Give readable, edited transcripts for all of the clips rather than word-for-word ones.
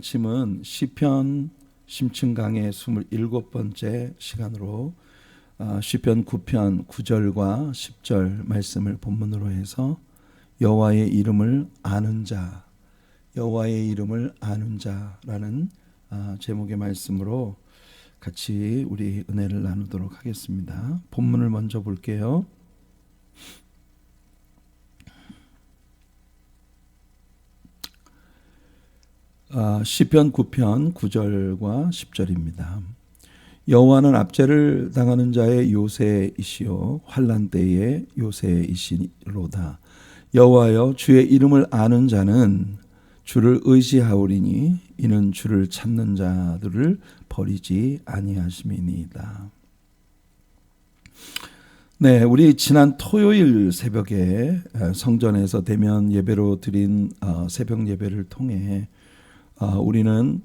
아침은 시편 심층 강의 27번째 시간으로 시편 9편 9절과 10절 말씀을 본문으로 해서 여호와의 이름을 아는 자, 여호와의 이름을 아는 자라는 제목의 말씀으로 같이 우리 은혜를 나누도록 하겠습니다. 본문을 먼저 볼게요. 시편 9편 9절과 10절입니다. 여호와는 압제를 당하는 자의 요새이시요 환난 때의 요새이시로다. 여호와여, 주의 이름을 아는 자는 주를 의지하오리니 이는 주를 찾는 자들을 버리지 아니하심이니이다. 네, 우리 지난 토요일 새벽에 성전에서 대면 예배로 드린 새벽 예배를 통해 우리는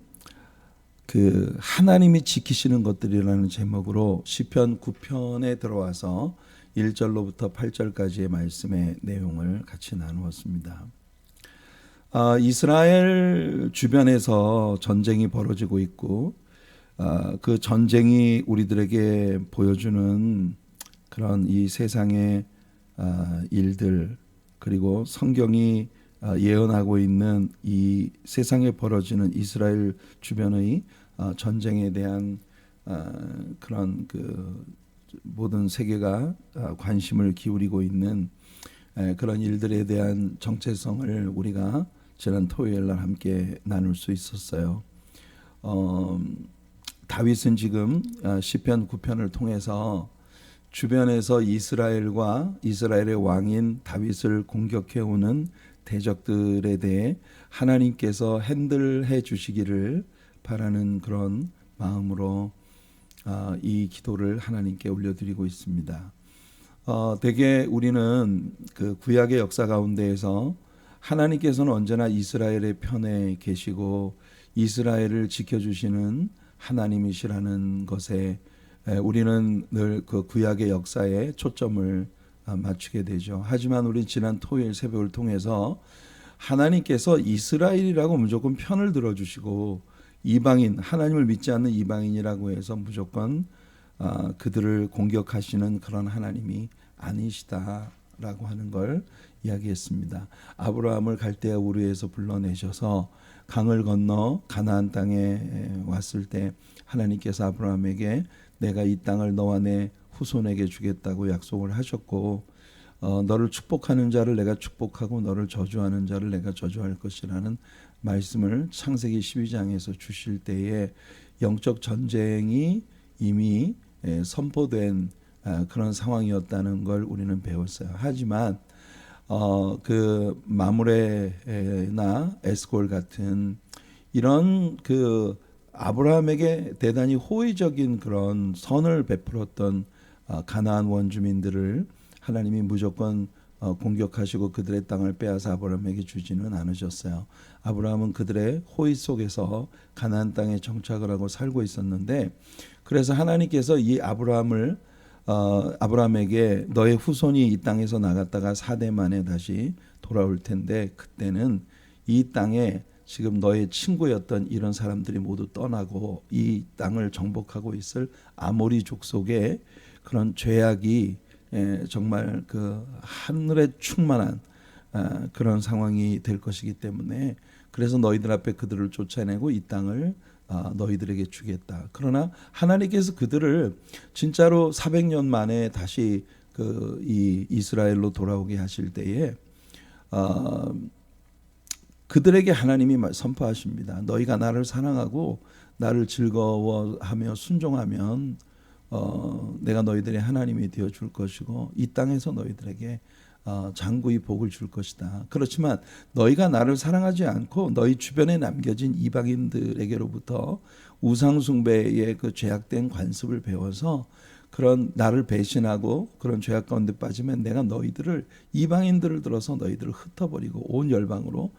그 하나님이 지키시는 것들이라는 제목으로 시편 9편에 들어와서 1절로부터 8절까지의 말씀의 내용을 같이 나누었습니다. 이스라엘 주변에서 전쟁이 벌어지고 있고 그 전쟁이 우리들에게 보여주는 그런 이 세상의 일들, 그리고 성경이 예언하고 있는 이 세상에 벌어지는 이스라엘 주변의 전쟁에 대한 그런 그 모든 세계가 관심을 기울이고 있는 그런 일들에 대한 정체성을 우리가 지난 토요일 날 함께 나눌 수 있었어요. 다윗은 지금 시편 9편을 통해서 주변에서 이스라엘과 이스라엘의 왕인 다윗을 공격해오는 대적들에 대해 하나님께서 핸들해 주시기를 바라는 그런 마음으로 이 기도를 하나님께 올려드리고 있습니다. 대개 우리는 그 구약의 역사 가운데에서 하나님께서는 언제나 이스라엘의 편에 계시고 이스라엘을 지켜주시는 하나님이시라는 것에 우리는 늘 그 구약의 역사에 초점을 맞추게 되죠. 하지만 우리 지난 토요일 새벽을 통해서 하나님께서 이스라엘이라고 무조건 편을 들어주시고 이방인, 하나님을 믿지 않는 이방인이라고 해서 무조건 그들을 공격하시는 그런 하나님이 아니시다라고 하는 걸 이야기했습니다. 아브라함을 갈대아 우르에서 불러내셔서 강을 건너 가나안 땅에 왔을 때 하나님께서 아브라함에게 내가 이 땅을 너와 내 후손에게 주겠다고 약속을 하셨고 너를 축복하는 자를 내가 축복하고 너를 저주하는 자를 내가 저주할 것이라는 말씀을 창세기 12장에서 주실 때에 영적 전쟁이 이미 선포된 그런 상황이었다는 걸 우리는 배웠어요. 하지만 그 마므레나 에스골 같은 이런 그 아브라함에게 대단히 호의적인 그런 선을 베풀었던 가나안 원주민들을 하나님이 무조건 공격하시고 그들의 땅을 빼앗아 아브라함에게 주지는 않으셨어요. 아브라함은 그들의 호의 속에서 가나안 땅에 정착을 하고 살고 있었는데, 그래서 하나님께서 이 아브라함에게 너의 후손이 이 땅에서 나갔다가 4대 만에 다시 돌아올 텐데 그때는 이 땅에 지금 너의 친구였던 이런 사람들이 모두 떠나고 이 땅을 정복하고 있을 아모리 족속의 그런 죄악이 정말 그 하늘에 충만한 그런 상황이 될 것이기 때문에, 그래서 너희들 앞에 그들을 쫓아내고 이 땅을 너희들에게 주겠다. 그러나 하나님께서 그들을 진짜로 400년 만에 다시 그 이 이스라엘로 돌아오게 하실 때에 그들에게 하나님이 선포하십니다. 너희가 나를 사랑하고 나를 즐거워하며 순종하면 내가 너희들의 하나님이 되어줄 것이고 이 땅에서 너희들에게 장구히 복을 줄 것이다. 그렇지만 너희가 나를 사랑하지 않고 너희 주변에 남겨진 이방인들에게로부터 우상숭배의 그 죄악된 관습을 배워서 그런 나를 배신하고 그런 죄악 가운데 빠지면 내가 너희들을 이방인들을 들어서 너희들을 흩어버리고 온 열방으로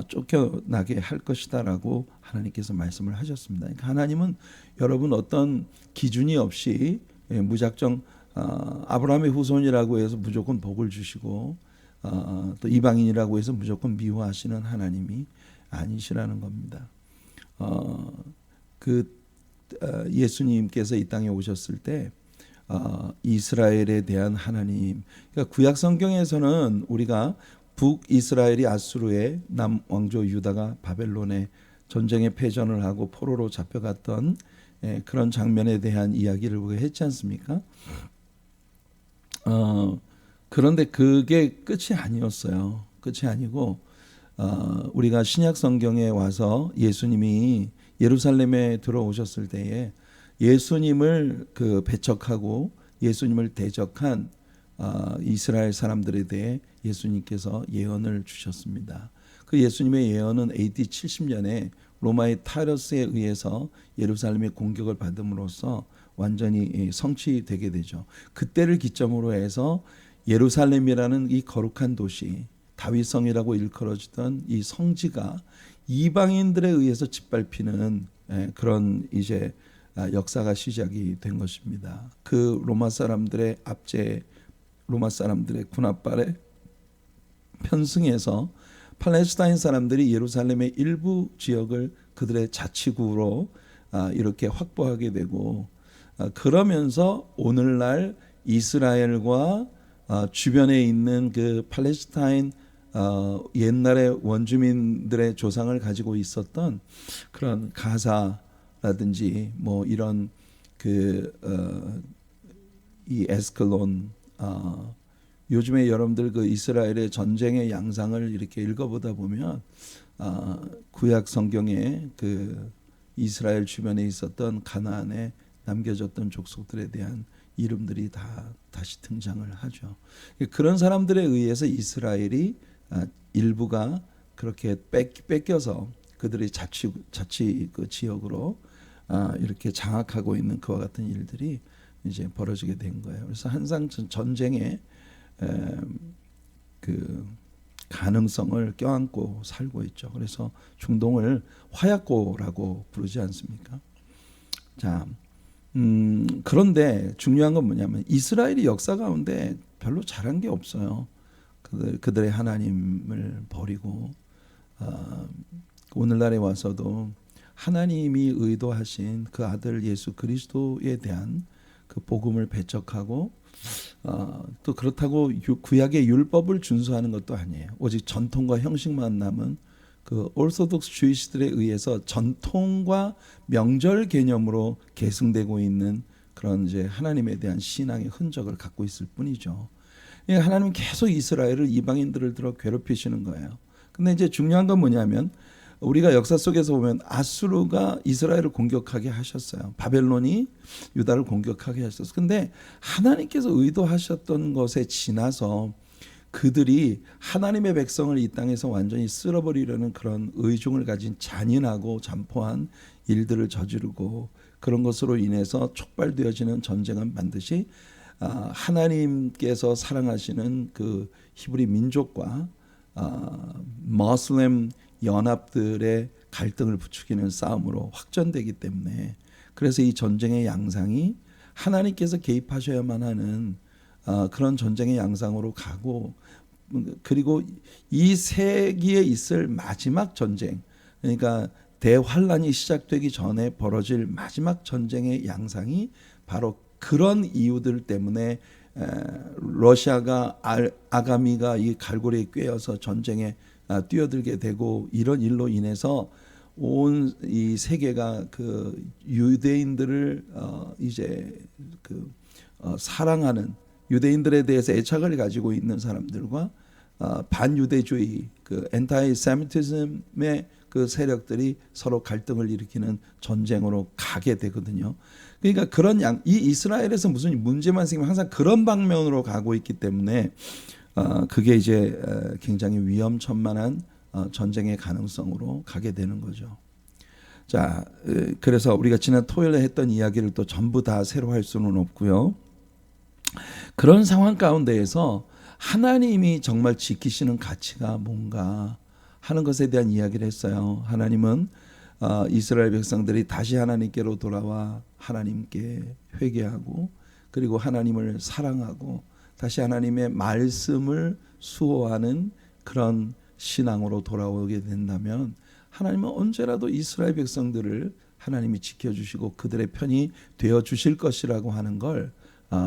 쫓겨나게 할 것이다라고 하나님께서 말씀을 하셨습니다. 그러니까 하나님은 여러분 어떤 기준이 없이 무작정 아브라함의 후손이라고 해서 무조건 복을 주시고 또 이방인이라고 해서 무조건 미워하시는 하나님이 아니시라는 겁니다. 그 예수님께서 이 땅에 오셨을 때 이스라엘에 대한 하나님, 그러니까 구약 성경에서는 우리가 북이스라엘이 아수르에, 남왕조 유다가 바벨론에 전쟁에 패전을 하고 포로로 잡혀갔던 그런 장면에 대한 이야기를 우리가 했지 않습니까? 그런데 그게 끝이 아니었어요. 끝이 아니고 우리가 신약 성경에 와서 예수님이 예루살렘에 들어오셨을 때에 예수님을 배척하고 예수님을 대적한 이스라엘 사람들에 대해 예수님께서 예언을 주셨습니다. 그 예수님의 예언은 AD 70년에 로마의 타이러스에 의해서 예루살렘의 공격을 받음으로써 완전히 성취되게 되죠. 그때를 기점으로 해서 예루살렘이라는 이 거룩한 도시, 다윗성이라고 일컬어지던 이 성지가 이방인들에 의해서 짓밟히는 그런 이제 역사가 시작이 된 것입니다. 그 로마 사람들의 압제, 로마 사람들의 군합발에 편승해서 팔레스타인 사람들이 예루살렘의 일부 지역을 그들의 자치구로 이렇게 확보하게 되고, 그러면서 오늘날 이스라엘과 주변에 있는 그 팔레스타인 옛날의 원주민들의 조상을 가지고 있었던 그런 가사라든지 뭐 이런 이 에스클론, 요즘에 여러분들 그 이스라엘의 전쟁의 양상을 이렇게 읽어보다 보면 구약 성경에 그 이스라엘 주변에 있었던 가나안에 남겨졌던 족속들에 대한 이름들이 다시 등장을 하죠. 그런 사람들에 의해서 이스라엘이 일부가 그렇게 뺏겨서 그들의 자치 그 지역으로 이렇게 장악하고 있는 그와 같은 일들이 이제 벌어지게 된 거예요. 그래서 항상 전쟁에 그 가능성을 껴안고 살고 있죠. 그래서 중동을 화약고라고 부르지 않습니까? 자, 그런데 중요한 건 뭐냐면 이스라엘이 역사 가운데 별로 잘한 게 없어요. 그들의 하나님을 버리고 오늘날에 와서도 하나님이 의도하신 그 아들 예수 그리스도에 대한 그 복음을 배척하고 또 그렇다고 구약의 율법을 준수하는 것도 아니에요. 오직 전통과 형식만 남은 그 오르소독스 주의시들에 의해서 전통과 명절 개념으로 계승되고 있는 그런 이제 하나님에 대한 신앙의 흔적을 갖고 있을 뿐이죠. 하나님은 계속 이스라엘을, 이방인들을 들어 괴롭히시는 거예요. 근데 이제 중요한 건 뭐냐면 우리가 역사 속에서 보면 아수르가 이스라엘을 공격하게 하셨어요. 바벨론이 유다를 공격하게 하셨어요. 근데 하나님께서 의도하셨던 것에 지나서 그들이 하나님의 백성을 이 땅에서 완전히 쓸어버리려는 그런 의중을 가진 잔인하고 잠포한 일들을 저지르고, 그런 것으로 인해서 촉발되어지는 전쟁은 반드시 하나님께서 사랑하시는 그 히브리 민족과 모슬렘 연합들의 갈등을 부추기는 싸움으로 확전되기 때문에, 그래서 이 전쟁의 양상이 하나님께서 개입하셔야만 하는 그런 전쟁의 양상으로 가고, 그리고 이 세기에 있을 마지막 전쟁, 그러니까 대환란이 시작되기 전에 벌어질 마지막 전쟁의 양상이 바로 그런 이유들 때문에 러시아가 아가미가 이 갈고리에 꿰어서 전쟁에 뛰어들게 되고, 이런 일로 인해서 온 이 세계가 그 유대인들을 이제 사랑하는, 유대인들에 대해서 애착을 가지고 있는 사람들과 반유대주의 그 엔타이세미티즘의 그 세력들이 서로 갈등을 일으키는 전쟁으로 가게 되거든요. 그러니까 이 이스라엘에서 무슨 문제만 생기면 항상 그런 방면으로 가고 있기 때문에 그게 이제 굉장히 위험천만한 전쟁의 가능성으로 가게 되는 거죠. 자, 그래서 우리가 지난 토요일에 했던 이야기를 또 전부 다 새로 할 수는 없고요. 그런 상황 가운데에서 하나님이 정말 지키시는 가치가 뭔가 하는 것에 대한 이야기를 했어요. 하나님은 이스라엘 백성들이 다시 하나님께로 돌아와 하나님께 회개하고, 그리고 하나님을 사랑하고 다시 하나님의 말씀을 수호하는 그런 신앙으로 돌아오게 된다면 하나님은 언제라도 이스라엘 백성들을 하나님이 지켜주시고 그들의 편이 되어주실 것이라고 하는 걸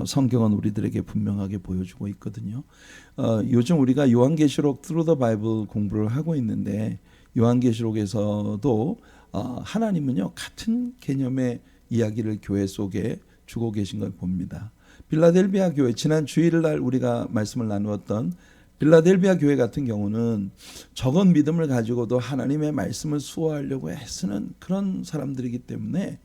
성경은 우리들에게 분명하게 보여주고 있거든요. 요즘 우리가 요한계시록 Through the Bible 공부를 하고 있는데 요한계시록에서도 하나님은요 같은 개념의 이야기를 교회 속에 주고 계신 걸 봅니다. 빌라델비아 교회, 지난 주일날 우리가 말씀을 나누었던 빌라델비아 교회 같은 경우는 적은 믿음을 가지고도 하나님의 말씀을 수호하려고 애쓰는 그런 사람들이기 때문에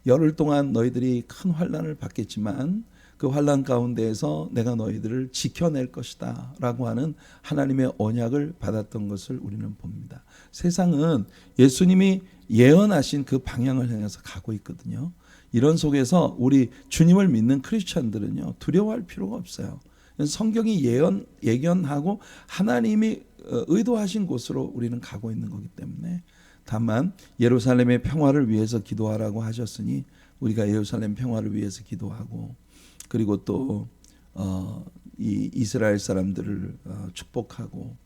열흘 동안 너희들이 큰 환난을 받겠지만 그 환난 가운데에서 내가 너희들을 지켜낼 것이다 라고 하는 하나님의 언약을 받았던 것을 우리는 봅니다. 세상은 예수님이 예언하신 그 방향을 향해서 가고 있거든요. 이런 속에서 우리 주님을 믿는 크리스천들은요 두려워할 필요가 없어요. 성경이 예견하고 하나님이 의도하신 곳으로 우리는 가고 있는 거기 때문에 다만 예루살렘의 평화를 위해서 기도하라고 하셨으니 우리가 예루살렘 평화를 위해서 기도하고 그리고 또 이 이스라엘 사람들을 축복하고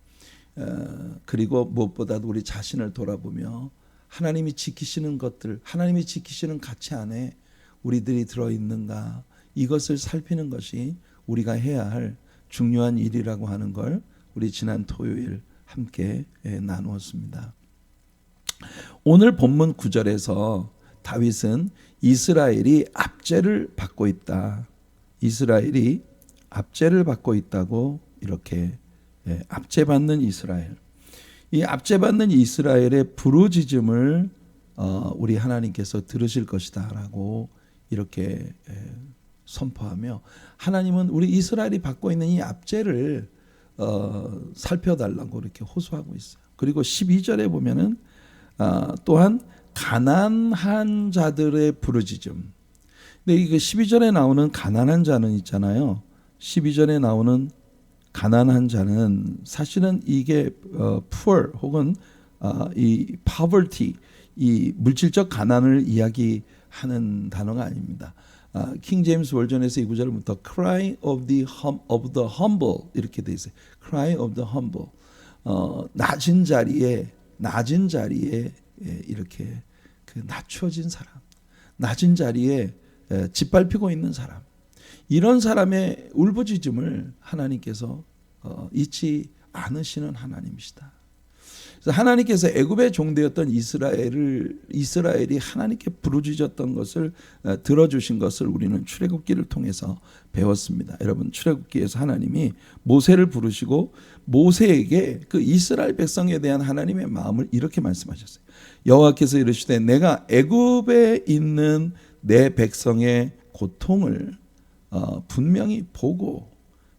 그리고 무엇보다도 우리 자신을 돌아보며 하나님이 지키시는 것들, 하나님이 지키시는 가치 안에 우리들이 들어있는가 이것을 살피는 것이 우리가 해야 할 중요한 일이라고 하는 걸 우리 지난 토요일 함께 나누었습니다. 오늘 본문 9절에서 다윗은 이스라엘이 압제를 받고 있다. 이스라엘이 압제를 받고 있다고 이렇게 압제받는 이스라엘. 이 압제받는 이스라엘의 부르짖음을 우리 하나님께서 들으실 것이다 라고 이렇게 선포하며 하나님은 우리 이스라엘이 받고 있는 이 압제를 살펴달라고 이렇게 호소하고 있어요. 그리고 12절에 보면은 또한 가난한 자들의 부르짖음. 근데 이게 12절에 나오는 가난한 자는 있잖아요. 12절에 나오는 가난한 자는 사실은 이게 poor 혹은 이 poverty, 이 물질적 가난을 이야기하는 단어가 아닙니다. 킹 제임스 버전에서 이 구절부터 cry of the humble 이렇게 돼 있어요. cry of the humble. 낮은 자리에 이렇게 그 낮춰진 사람, 낮은 자리에 짓밟히고 있는 사람, 이런 사람의 울부짖음을 하나님께서 잊지 않으시는 하나님이시다. 그래서 하나님께서 애굽의 종되었던 이스라엘이 하나님께 부르짖었던 것을 들어주신 것을 우리는 출애굽기를 통해서 배웠습니다. 여러분, 출애굽기에서 하나님이 모세를 부르시고 모세에게 그 이스라엘 백성에 대한 하나님의 마음을 이렇게 말씀하셨어요. 여호와께서 이르시되 내가 애굽에 있는 내 백성의 고통을 분명히 보고,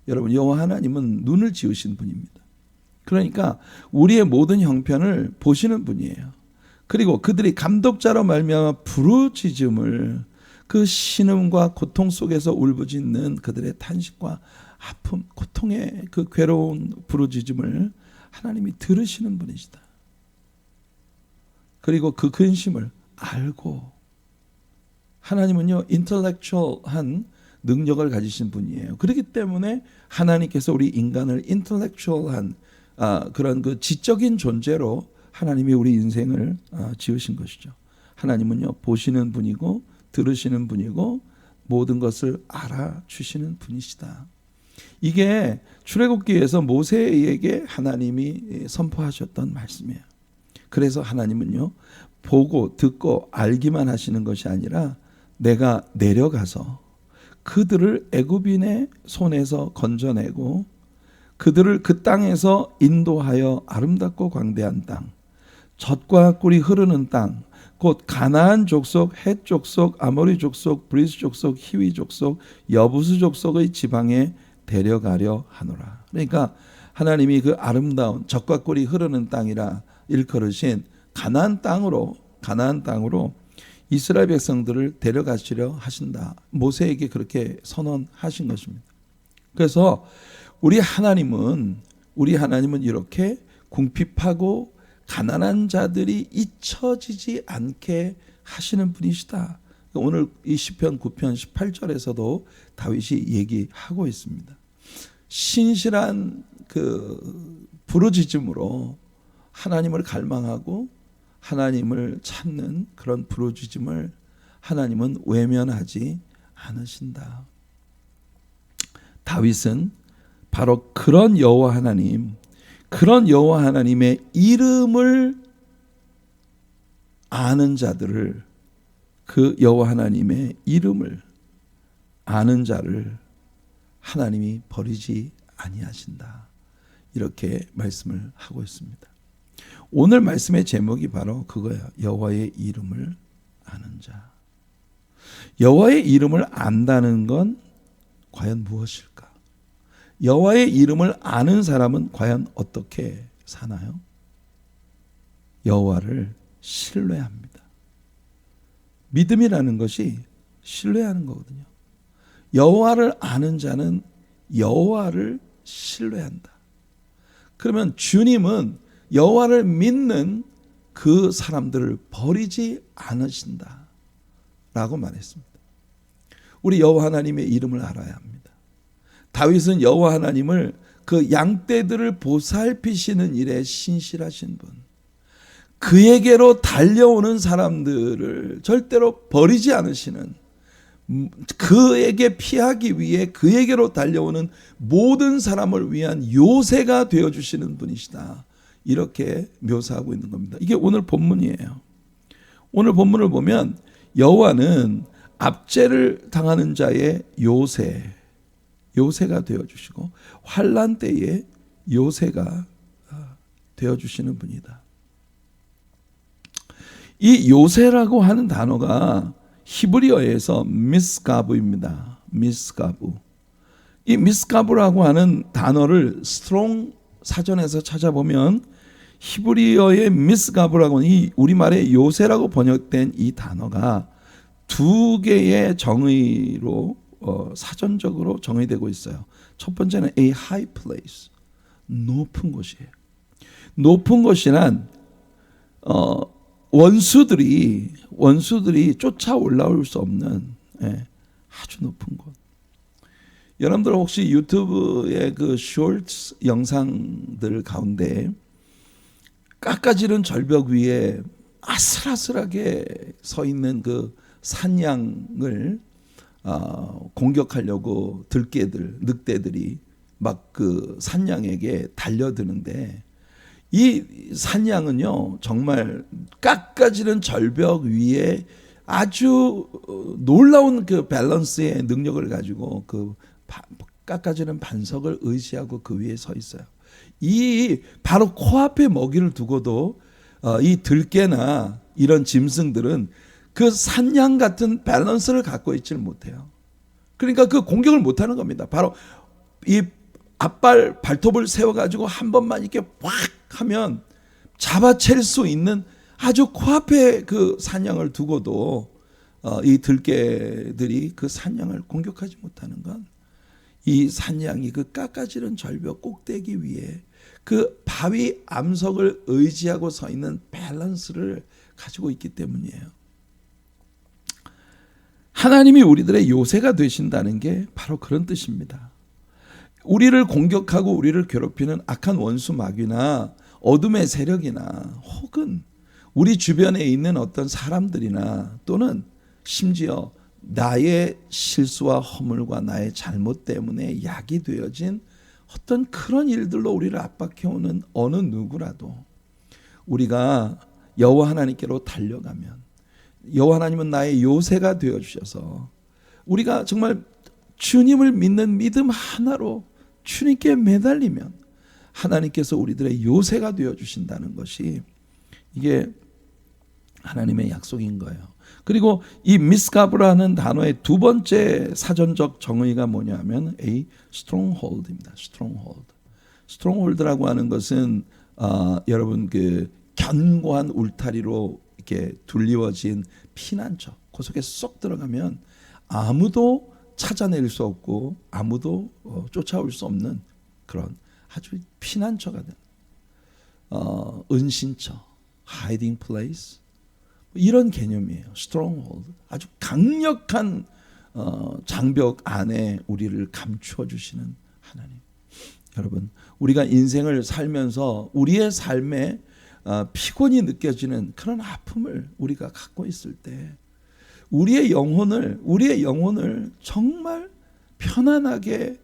여러분 여호와 하나님은 눈을 지으신 분입니다. 그러니까 우리의 모든 형편을 보시는 분이에요. 그리고 그들이 감독자로 말미암아 부르짖음을, 그 신음과 고통 속에서 울부짖는 그들의 탄식과 아픔, 고통의 그 괴로운 부르짖음을 하나님이 들으시는 분이시다. 그리고 그 근심을 알고, 하나님은요 인텔렉츄얼한 능력을 가지신 분이에요. 그렇기 때문에 하나님께서 우리 인간을 인텔렉츄얼한 그런 그 지적인 존재로 하나님이 우리 인생을 지으신 것이죠. 하나님은요 보시는 분이고 들으시는 분이고 모든 것을 알아주시는 분이시다. 이게 출애굽기에서 모세에게 하나님이 선포하셨던 말씀이에요. 그래서 하나님은요 보고 듣고 알기만 하시는 것이 아니라 내가 내려가서 그들을 애굽인의 손에서 건져내고 그들을 그 땅에서 인도하여 아름답고 광대한 땅, 젖과 꿀이 흐르는 땅, 곧 가나안 족속, 헷 족속, 아모리 족속, 브리스 족속, 히위 족속, 여부스 족속의 지방에 데려가려 하노라. 그러니까 하나님이 그 아름다운 젖과 꿀이 흐르는 땅이라 일컬으신 가나안 땅으로 이스라엘 백성들을 데려가시려 하신다. 모세에게 그렇게 선언하신 것입니다. 그래서 우리 하나님은 이렇게 궁핍하고 가난한 자들이 잊혀지지 않게 하시는 분이시다. 오늘 이 시편 9편 18절에서도 다윗이 얘기하고 있습니다. 신실한 그 부르짖음으로 하나님을 갈망하고 하나님을 찾는 그런 부르짖음을 하나님은 외면하지 않으신다. 다윗은 바로 그런 여호와 하나님의 이름을 아는 자들을, 그 여호와 하나님의 이름을 아는 자를 하나님이 버리지 아니하신다. 이렇게 말씀을 하고 있습니다. 오늘 말씀의 제목이 바로 그거야. 여호와의 이름을 아는 자. 여호와의 이름을 안다는 건 과연 무엇일까? 여호와의 이름을 아는 사람은 과연 어떻게 사나요? 여호와를 신뢰합니다. 믿음이라는 것이 신뢰하는 거거든요. 여호와를 아는 자는 여호와를 신뢰한다. 그러면 주님은 여호와를 믿는 그 사람들을 버리지 않으신다 라고 말했습니다. 우리 여호와 하나님의 이름을 알아야 합니다. 다윗은 여호와 하나님을 그 양떼들을 보살피시는 일에 신실하신 분, 그에게로 달려오는 사람들을 절대로 버리지 않으시는, 그에게 피하기 위해 그에게로 달려오는 모든 사람을 위한 요새가 되어주시는 분이시다. 이렇게 묘사하고 있는 겁니다. 이게 오늘 본문이에요. 오늘 본문을 보면 여호와는 압제를 당하는 자의 요새가 되어주시고 환난 때의 요새가 되어주시는 분이다. 이 요새라고 하는 단어가 히브리어에서 미스가부입니다. 미스가부. 이 미스가부라고 하는 단어를 스트롱 사전에서 찾아보면 히브리어의 미스가부라고 하는 이 우리말의 요새라고 번역된 이 단어가 두 개의 정의로 사전적으로 정의되고 있어요. 첫 번째는 a high place, 높은 곳이에요. 높은 곳이란 원수들이 쫓아 올라올 수 없는 아주 높은 곳. 여러분들 혹시 유튜브의 그 쇼츠 영상들 가운데 깎아지른 절벽 위에 아슬아슬하게 서 있는 그 산양을 공격하려고 늑대들이 막 그 산양에게 달려드는데, 이 산양은요 정말 깎아지른 절벽 위에 아주 놀라운 그 밸런스의 능력을 가지고 그 깎아지른 반석을 의지하고 그 위에 서 있어요. 이 바로 코앞에 먹이를 두고도 이 들깨나 이런 짐승들은 그 산양 같은 밸런스를 갖고 있지를 못해요. 그러니까 그 공격을 못하는 겁니다. 바로 이 발톱을 세워가지고 한 번만 이렇게 확 하면 잡아챌 수 있는 아주 코앞에 그 산양을 두고도 이 들깨들이 그 산양을 공격하지 못하는 건 이 산양이 그 깎아지른 절벽 꼭대기 위에 그 바위 암석을 의지하고 서 있는 밸런스를 가지고 있기 때문이에요. 하나님이 우리들의 요새가 되신다는 게 바로 그런 뜻입니다. 우리를 공격하고 우리를 괴롭히는 악한 원수 마귀나 어둠의 세력이나 혹은 우리 주변에 있는 어떤 사람들이나 또는 심지어 나의 실수와 허물과 나의 잘못 때문에 약이 되어진 어떤 그런 일들로 우리를 압박해오는 어느 누구라도 우리가 여호와 하나님께로 달려가면, 여호와 하나님은 나의 요새가 되어주셔서 우리가 정말 주님을 믿는 믿음 하나로 주님께 매달리면 하나님께서 우리들의 요새가 되어주신다는 것이 이게 하나님의 약속인 거예요. 그리고 이 미스가브라는 단어의 두 번째 사전적 정의가 뭐냐면 a stronghold입니다. stronghold라고 하는 것은 여러분 그 견고한 울타리로 이렇게 둘리워진 피난처, 그 속에 쏙 들어가면 아무도 찾아낼 수 없고 아무도 쫓아올 수 없는 그런 아주 피난처가 된 은신처, hiding place, 이런 개념이에요. stronghold, 아주 강력한 장벽 안에 우리를 감추어 주시는 하나님. 여러분, 우리가 인생을 살면서 우리의 삶에 피곤이 느껴지는 그런 아픔을 우리가 갖고 있을 때 우리의 영혼을 정말 편안하게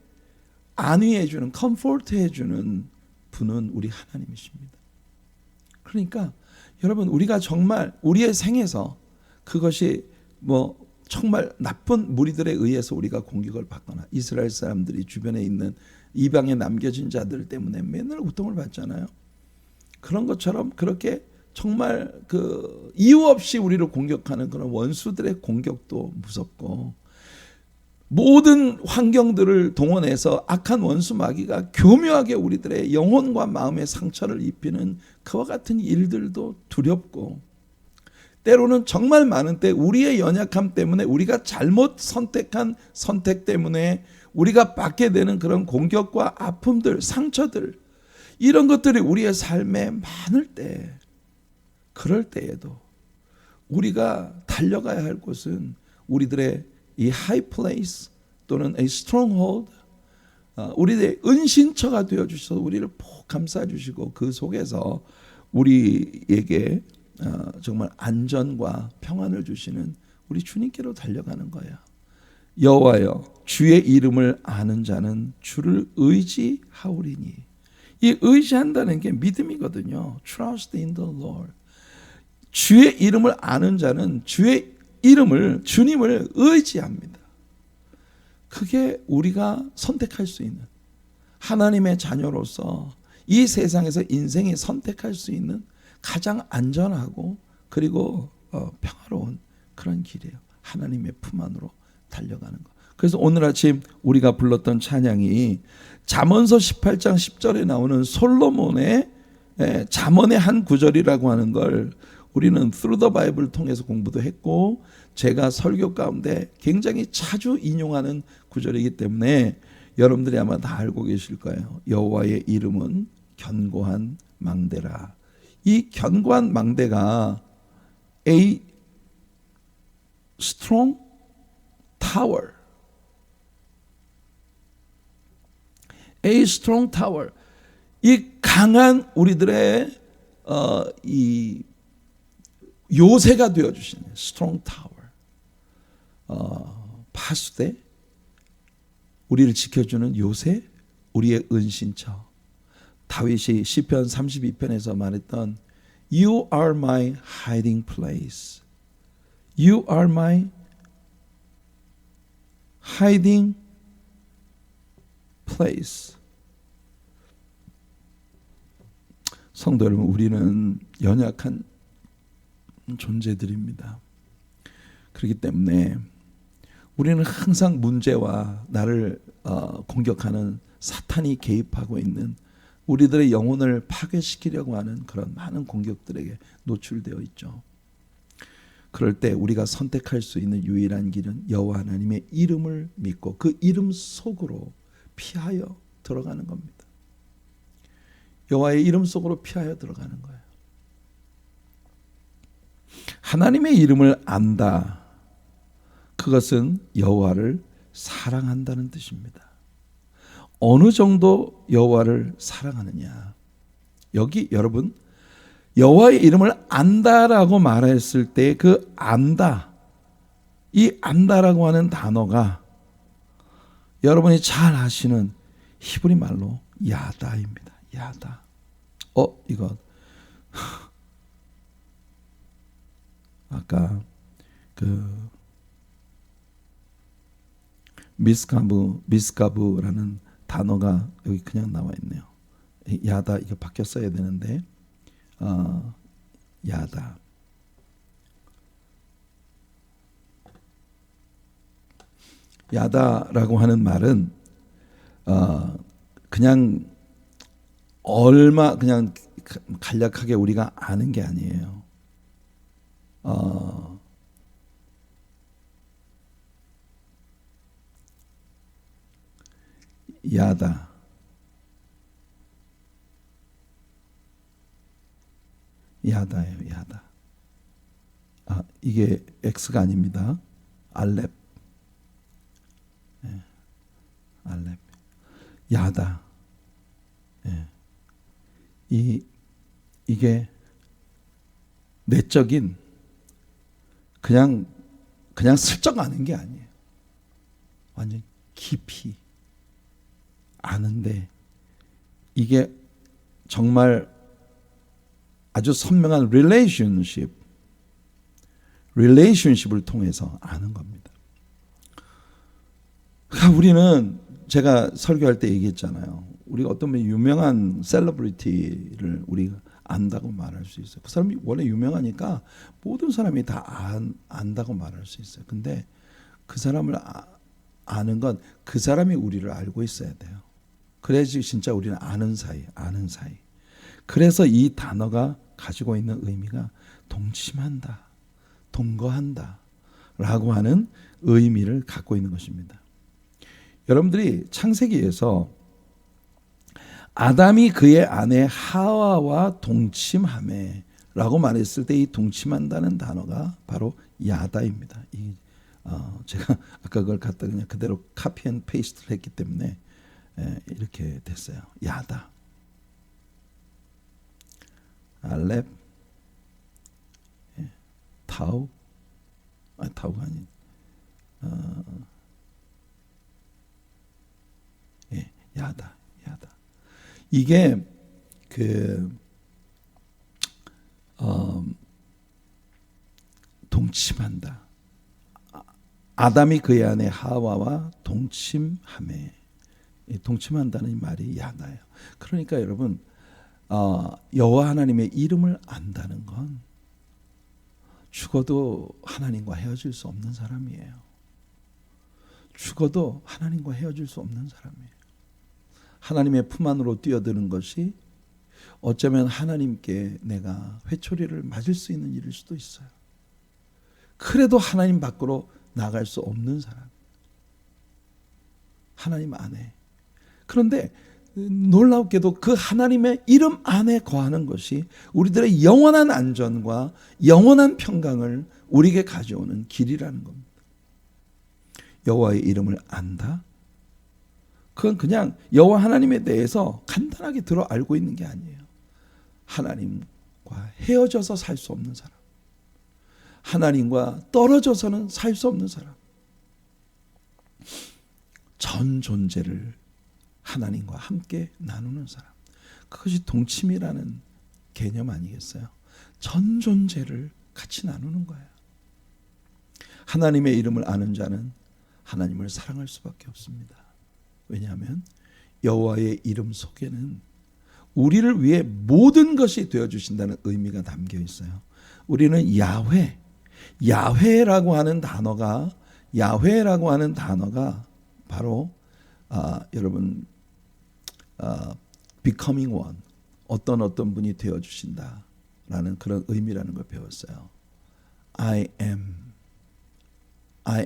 안위해 주는, 컴포트해 주는 분은 우리 하나님이십니다. 그러니까 여러분, 우리가 정말 우리의 생에서 그것이 정말 나쁜 무리들에 의해서 우리가 공격을 받거나 이스라엘 사람들이 주변에 있는 이방에 남겨진 자들 때문에 맨날 고통을 받잖아요. 그런 것처럼 그렇게 정말 이유 없이 우리를 공격하는 그런 원수들의 공격도 무섭고, 모든 환경들을 동원해서 악한 원수 마귀가 교묘하게 우리들의 영혼과 마음의 상처를 입히는 그와 같은 일들도 두렵고, 때로는 정말 많은 때 우리의 연약함 때문에, 우리가 잘못 선택한 선택 때문에 우리가 받게 되는 그런 공격과 아픔들, 상처들, 이런 것들이 우리의 삶에 많을 때, 그럴 때에도 우리가 달려가야 할 곳은 우리들의 이 high place 또는 a stronghold, 우리의 은신처가 되어 주셔서 우리를 복 감싸 주시고 그 속에서 우리에게 정말 안전과 평안을 주시는 우리 주님께로 달려가는 거예요. 여호와여, 주의 이름을 아는 자는 주를 의지하오리니. 이 의지한다는 게 믿음이거든요. Trust in the Lord. 주의 이름을 아는 자는 주의 이름을, 주님을 의지합니다. 그게 우리가 선택할 수 있는, 하나님의 자녀로서 이 세상에서 인생이 선택할 수 있는 가장 안전하고 그리고 평화로운 그런 길이에요. 하나님의 품 안으로 달려가는 것. 그래서 오늘 아침 우리가 불렀던 찬양이 잠언서 18장 10절에 나오는 솔로몬의 잠언의 한 구절이라고 하는 걸 우리는 Through the Bible을 통해서 공부도 했고, 제가 설교 가운데 굉장히 자주 인용하는 구절이기 때문에 여러분들이 아마 다 알고 계실 거예요. 여호와의 이름은 견고한 망대라. 이 견고한 망대가 a strong tower, a strong tower. 이 강한 우리들의 이 요새가 되어 주시는 strong tower. 파수대, 우리를 지켜주는 요새, 우리의 은신처. 다윗이 시편 32편에서 말했던 You are my hiding place. You are my hiding place. 성도 여러분, 우리는 연약한 존재들입니다. 그렇기 때문에 우리는 항상 문제와 나를 공격하는 사탄이 개입하고 있는 우리들의 영혼을 파괴시키려고 하는 그런 많은 공격들에게 노출되어 있죠. 그럴 때 우리가 선택할 수 있는 유일한 길은 여호와 하나님의 이름을 믿고 그 이름 속으로 피하여 들어가는 겁니다. 여호와의 이름 속으로 피하여 들어가는 거예요. 하나님의 이름을 안다. 그것은 여호와를 사랑한다는 뜻입니다. 어느 정도 여호와를 사랑하느냐. 여기 여러분, 여호와의 이름을 안다라고 말했을 때 그 안다, 이 안다라고 하는 단어가 여러분이 잘 아시는 히브리 말로 야다입니다. 야다. 이거 아까 미스가브라는 단어가 여기 그냥 나와 있네요. 야다, 이거 바뀌어 써야 되는데 야다. 야다라고 하는 말은 그냥 얼마 그냥 간략하게 우리가 아는 게 아니에요. 야다. 야다예요, 야다. 이게 X가 아닙니다. 알렙. 네. 알렙. 야다. 네. 이게 내적인 그냥 슬쩍 아는 게 아니에요. 완전 깊이 아는데 이게 정말 아주 선명한 릴레이션십을 통해서 아는 겁니다. 그러니까 우리는 제가 설교할 때 얘기했잖아요. 우리가 어떤 분이 유명한 셀러브리티를 우리가 안다고 말할 수 있어요. 그 사람이 원래 유명하니까 모든 사람이 다 안다고 말할 수 있어요. 근데 그 사람을 아는 건 그 사람이 우리를 알고 있어야 돼요. 그래야지 진짜 우리는 아는 사이. 그래서 이 단어가 가지고 있는 의미가 동침한다, 동거한다 라고 하는 의미를 갖고 있는 것입니다. 여러분들이 창세기에서 아담이 그의 아내 하와와 동침하매 라고 말했을 때 이 동침한다는 단어가 바로 야다입니다. 제가 아까 그걸 갖다 그냥 그대로 카피 앤 페이스트를 했기 때문에 이렇게 됐어요. 야다. 알렙, 타우가 아닌, 야다. 이게 동침한다. 아담이 그의 아내 하와와 동침하매. 동침한다는 말이 야다예요. 그러니까 여러분, 여호와 하나님의 이름을 안다는 건 죽어도 하나님과 헤어질 수 없는 사람이에요. 죽어도 하나님과 헤어질 수 없는 사람이에요. 하나님의 품 안으로 뛰어드는 것이 어쩌면 하나님께 내가 회초리를 맞을 수 있는 일일 수도 있어요. 그래도 하나님 밖으로 나갈 수 없는 사람. 하나님 안에. 그런데 놀랍게도 그 하나님의 이름 안에 거하는 것이 우리들의 영원한 안전과 영원한 평강을 우리에게 가져오는 길이라는 겁니다. 여호와의 이름을 안다? 그건 그냥 여호와 하나님에 대해서 간단하게 들어 알고 있는 게 아니에요. 하나님과 헤어져서 살 수 없는 사람, 하나님과 떨어져서는 살 수 없는 사람, 전 존재를 하나님과 함께 나누는 사람, 그것이 동침이라는 개념 아니겠어요? 전 존재를 같이 나누는 거예요. 하나님의 이름을 아는 자는 하나님을 사랑할 수밖에 없습니다. 왜냐하면 여호와의 이름 속에는 우리를 위해 모든 것이 되어주신다는 의미가 담겨 있어요. 우리는 야훼라고 하는 단어가 바로 여러분 becoming one, 어떤 분이 되어주신다라는 그런 의미라는 걸 배웠어요. I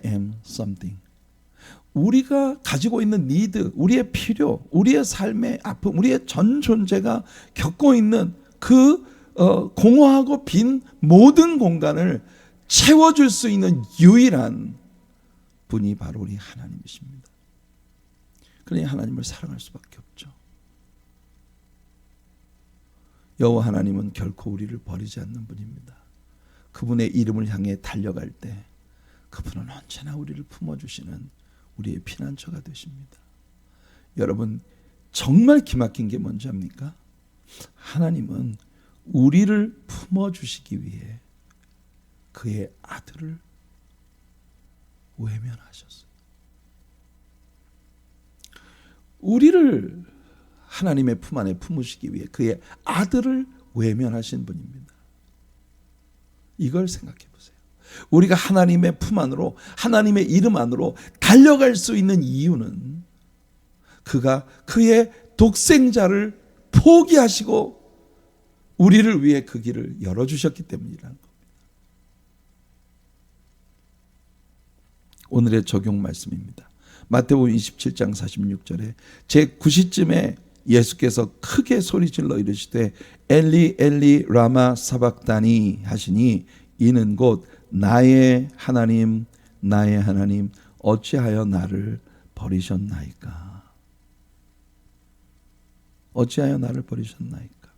am something. 우리가 가지고 있는 니드, 우리의 필요, 우리의 삶의 아픔, 우리의 전 존재가 겪고 있는 그 공허하고 빈 모든 공간을 채워줄 수 있는 유일한 분이 바로 우리 하나님이십니다. 그러니 하나님을 사랑할 수밖에 없죠. 여호와 하나님은 결코 우리를 버리지 않는 분입니다. 그분의 이름을 향해 달려갈 때 그분은 언제나 우리를 품어주시는 우리의 피난처가 되십니다. 여러분, 정말 기막힌 게 뭔지 압니까? 하나님은 우리를 품어주시기 위해 그의 아들을 외면하셨어요. 우리를 하나님의 품 안에 품으시기 위해 그의 아들을 외면하신 분입니다. 이걸 생각해 보세요. 우리가 하나님의 품 안으로, 하나님의 이름 안으로 달려갈 수 있는 이유는 그가 그의 독생자를 포기하시고 우리를 위해 그 길을 열어주셨기 때문이라는 겁니다. 오늘의 적용 말씀입니다. 마태복음 27장 46절에 제9시쯤에 예수께서 크게 소리질러 이르시되 엘리 엘리 라마 사박다니 하시니 이는 곧 나의 하나님 어찌하여 나를 버리셨나이까. 어찌하여 나를 버리셨나이까.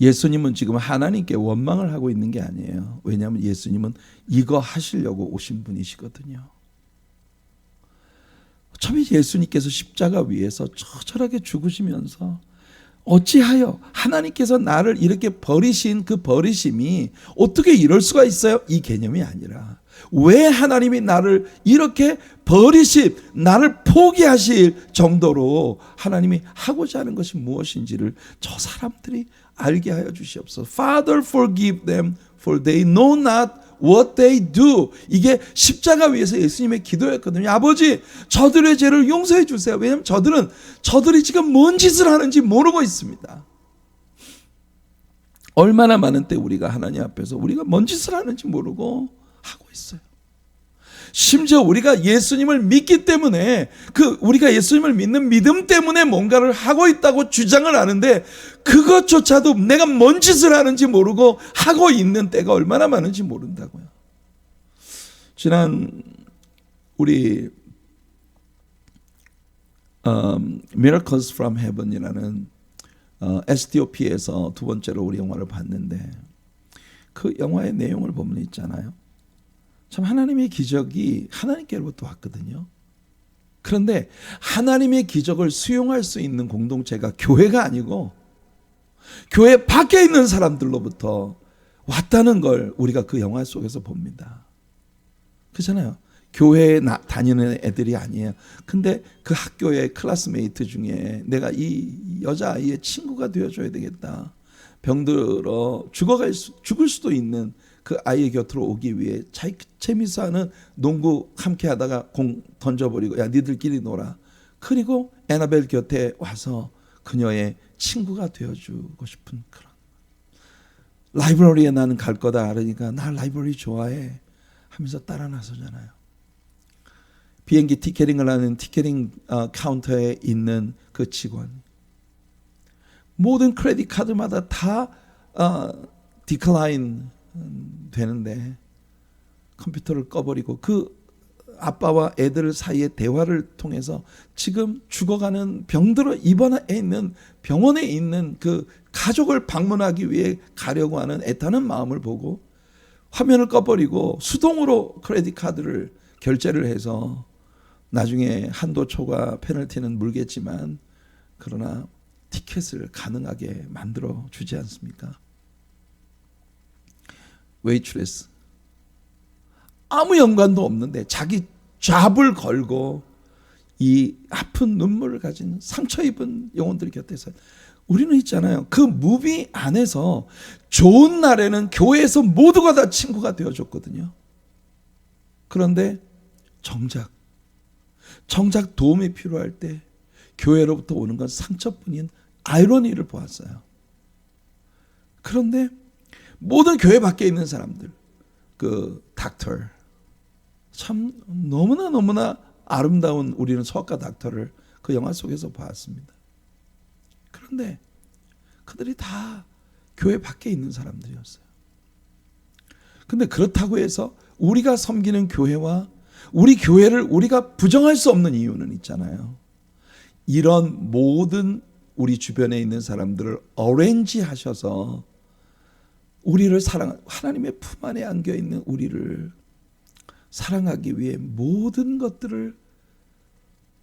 예수님은 지금 하나님께 원망을 하고 있는 게 아니에요. 왜냐하면 예수님은 이거 하시려고 오신 분이시거든요. 처음에 예수님께서 십자가 위에서 처절하게 죽으시면서 어찌하여 하나님께서 나를 이렇게 버리신 그 버리심이 어떻게 이럴 수가 있어요? 이 개념이 아니라 왜 하나님이 나를 이렇게 버리실, 나를 포기하실 정도로 하나님이 하고자 하는 것이 무엇인지를 저 사람들이 알게 하여 주시옵소서. Father, forgive them, for they know not what they do. 이게 십자가 위에서 예수님의 기도였거든요. 아버지, 저들의 죄를 용서해 주세요. 왜냐하면 저들이 지금 뭔 짓을 하는지 모르고 있습니다. 얼마나 많은 때 우리가 하나님 앞에서 우리가 뭔 짓을 하는지 모르고 하고 있어요. 심지어 우리가 예수님을 믿기 때문에 우리가 예수님을 믿는 믿음 때문에 뭔가를 하고 있다고 주장을 하는데 그것조차도 내가 뭔 짓을 하는지 모르고 하고 있는 때가 얼마나 많은지 모른다고요. 지난 우리 Miracles from Heaven이라는 SDOP에서 두 번째로 우리 영화를 봤는데 그 영화의 내용을 보면 있잖아요. 참 하나님의 기적이 하나님께로부터 왔거든요. 그런데 하나님의 기적을 수용할 수 있는 공동체가 교회가 아니고 교회 밖에 있는 사람들로부터 왔다는 걸 우리가 그 영화 속에서 봅니다. 그렇잖아요. 교회에 다니는 애들이 아니에요. 근데 그 학교의 클래스메이트 중에 내가 이 여자아이의 친구가 되어줘야 되겠다. 병들어 죽을 수도 있는 그 아이의 곁으로 오기 위해 자기 재미있어 하는 농구 함께 하다가 공 던져버리고 야 니들끼리 놀아. 그리고 애나벨 곁에 와서 그녀의 친구가 되어주고 싶은 그런. 라이브러리에 나는 갈 거다. 그러니까 나 라이브러리 좋아해 하면서 따라 나서잖아요. 비행기 티켓팅을 하는 티켓팅 카운터에 있는 그 직원. 모든 크레딧 카드마다 다 디클라인 되는데 컴퓨터를 꺼버리고 그 아빠와 애들 사이의 대화를 통해서 지금 죽어가는 병들어 입원해 있는 병원에 있는 그 가족을 방문하기 위해 가려고 하는 애타는 마음을 보고 화면을 꺼버리고 수동으로 크레딧 카드를 결제를 해서 나중에 한도 초과 페널티는 물겠지만 그러나 티켓을 가능하게 만들어 주지 않습니까? 웨이트레스 아무 연관도 없는데 자기 잡을 걸고 이 아픈 눈물을 가진 상처 입은 영혼들 곁에서 우리는 있잖아요. 그 무비 안에서 좋은 날에는 교회에서 모두가 다 친구가 되어줬거든요. 그런데 정작 도움이 필요할 때 교회로부터 오는 건 상처뿐인 아이러니를 보았어요. 그런데 모든 교회 밖에 있는 사람들, 그 닥터, 참 너무나 아름다운 우리는 서학과 닥터를 그 영화 속에서 봤습니다. 그런데 그들이 다 교회 밖에 있는 사람들이었어요. 근데 그렇다고 해서 우리가 섬기는 교회와 우리 교회를 우리가 부정할 수 없는 이유는 있잖아요. 이런 모든 우리 주변에 있는 사람들을 어레인지 하셔서 우리를 하나님의 품 안에 안겨 있는 우리를 사랑하기 위해 모든 것들을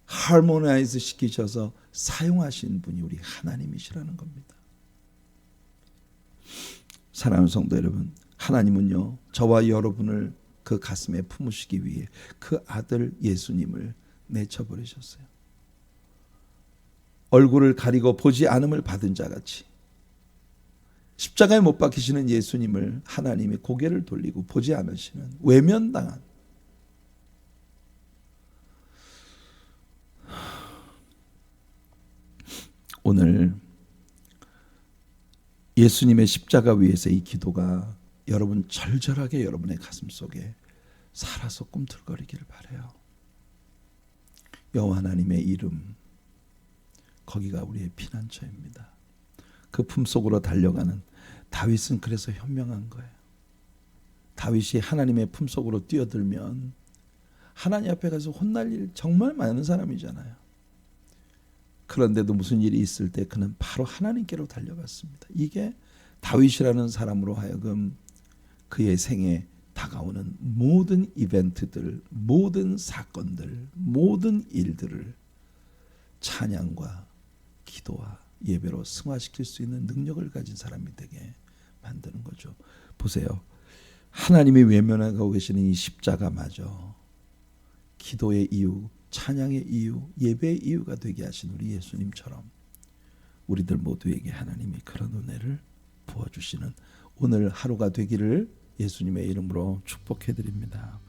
하모나이즈 시키셔서 사용하신 분이 우리 하나님이시라는 겁니다. 사랑하는 성도 여러분, 하나님은요 저와 여러분을 그 가슴에 품으시기 위해 그 아들 예수님을 내쳐버리셨어요. 얼굴을 가리고 보지 않음을 받은 자같이 십자가에 못 박히시는 예수님을 하나님이 고개를 돌리고 보지 않으시는 외면당한 오늘 예수님의 십자가 위에서 이 기도가 여러분 절절하게 여러분의 가슴 속에 살아서 꿈틀거리기를 바라요. 여호와 하나님의 이름, 거기가 우리의 피난처입니다. 그 품속으로 달려가는 다윗은 그래서 현명한 거예요. 다윗이 하나님의 품속으로 뛰어들면 하나님 앞에 가서 혼날 일 정말 많은 사람이잖아요. 그런데도 무슨 일이 있을 때 그는 바로 하나님께로 달려갔습니다. 이게 다윗이라는 사람으로 하여금 그의 생에 다가오는 모든 이벤트들, 모든 사건들, 모든 일들을 찬양과 기도와 예배로 승화시킬 수 있는 능력을 가진 사람이 되게 만드는 거죠. 보세요. 하나님이 외면하고 계시는 이 십자가마저 기도의 이유, 찬양의 이유, 예배의 이유가 되게 하신 우리 예수님처럼 우리들 모두에게 하나님이 그런 은혜를 부어주시는 오늘 하루가 되기를 예수님의 이름으로 축복해 드립니다.